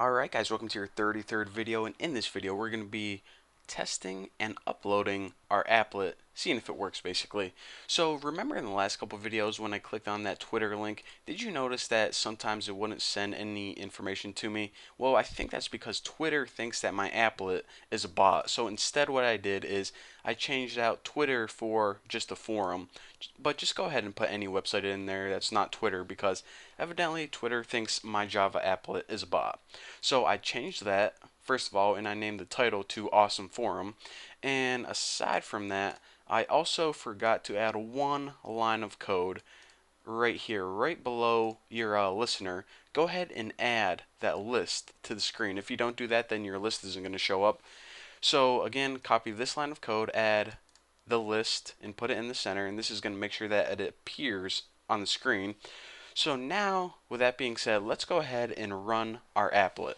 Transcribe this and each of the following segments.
Alright guys, welcome to your 33rd video, and in this video we're going to be testing and uploading our applet, seeing if it works basically. So remember in the last couple videos when I clicked on that Twitter link, did you notice that sometimes it wouldn't send any information to me? Well, I think that's because Twitter thinks that my applet is a bot. So instead what I did is I changed out Twitter for just a forum, but just go ahead and put any website in there that's not Twitter, because evidently Twitter thinks my Java applet is a bot. So I changed that first of all, and I named the title to Awesome Forum. And aside from that, I also forgot to add one line of code right here, right below your listener. Go ahead and add that list to the screen. If you don't do that, then your list isn't going to show up. So again, copy this line of code, add the list, and put it in the center, and this is going to make sure that it appears on the screen. So now, with that being said, let's go ahead and run our applet.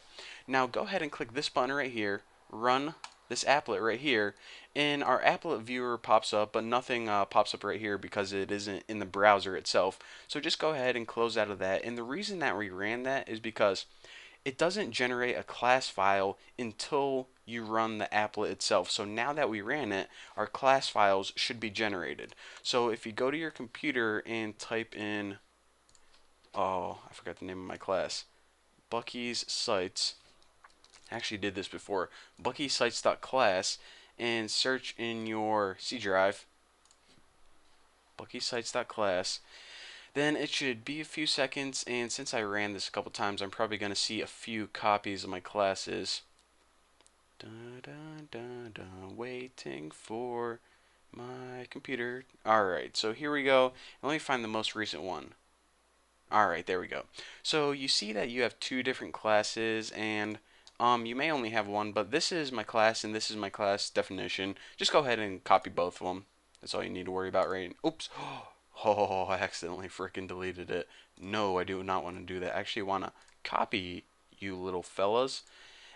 Now go ahead and click this button right here, run this applet right here, and our applet viewer pops up, but nothing pops up right here because it isn't in the browser itself. So just go ahead and close out of that. And the reason that we ran that is because it doesn't generate a class file until you run the applet itself. So now that we ran it, our class files should be generated. So if you go to your computer and type in, oh, I forgot the name of my class, Bucky's Sites. I actually did this before. BuckySites.class, and search in your C drive, BuckySites.class. Then it should be a few seconds, and since I ran this a couple times, I'm probably going to see a few copies of my classes. Dun, dun, dun, dun, waiting for my computer. Alright, so here we go. Let me find the most recent one. Alright, there we go. So you see that you have two different classes, and you may only have one, but this is my class and this is my class definition. Just go ahead and copy both of them. That's all you need to worry about, right? Oops. Oh, I accidentally freaking deleted it. No, I do not want to do that. I actually want to copy you little fellas,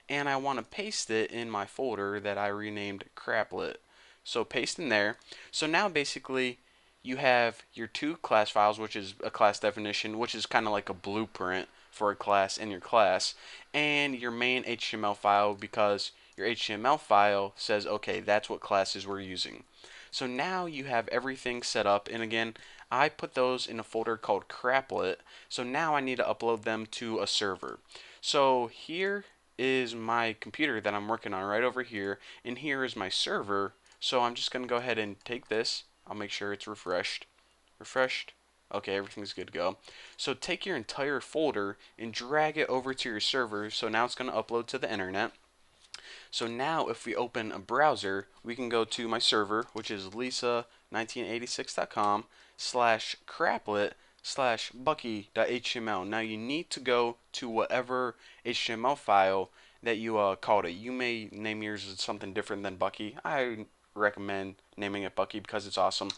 and I want to paste it in my folder that I renamed Craplet. So paste in there. So now basically you have your two class files, which is a class definition, which is kind of like a blueprint for a class in your class, and your main HTML file, because your HTML file says, okay, that's what classes we're using. So now you have everything set up, and again, I put those in a folder called Craplet. So now I need to upload them to a server. So here is my computer that I'm working on right over here, and here is my server. So I'm just going to go ahead and take this. I'll make sure it's refreshed. Okay, everything's good to go. So take your entire folder and drag it over to your server. So now it's going to upload to the internet. So now if we open a browser, we can go to my server, which is lisa1986.com/craplet/bucky.html. Now you need to go to whatever HTML file that you called it. You may name yours as something different than Bucky. I recommend naming it Bucky because it's awesome.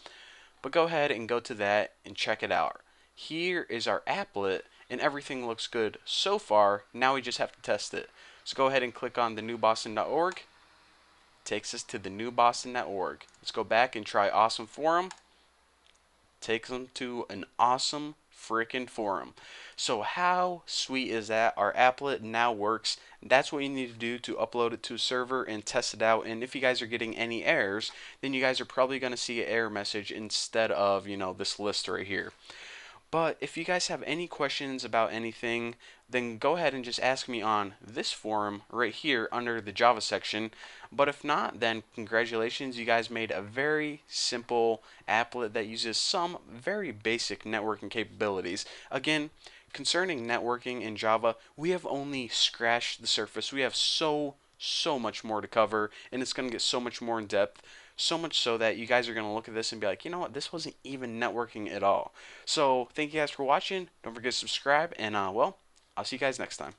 But go ahead and go to that and check it out. Here is our applet, and everything looks good so far. Now we just have to test it. So go ahead and click on thenewboston.org. Takes us to thenewboston.org. Let's go back and try Awesome Forum. Takes them to an awesome freaking forum. So how sweet is that? Our applet now works. That's what you need to do to upload it to a server and test it out. And if you guys are getting any errors, then you guys are probably going to see an error message instead of, this list right here. But if you guys have any questions about anything, then go ahead and just ask me on this forum right here under the Java section. But if not, then congratulations, you guys made a very simple applet that uses some very basic networking capabilities. Again, concerning networking in Java, we have only scratched the surface. We have so much more to cover, and it's going to get so much more in depth. So much so that you guys are going to look at this and be like, you know what, this wasn't even networking at all. So thank you guys for watching. Don't forget to subscribe, and well, I'll see you guys next time.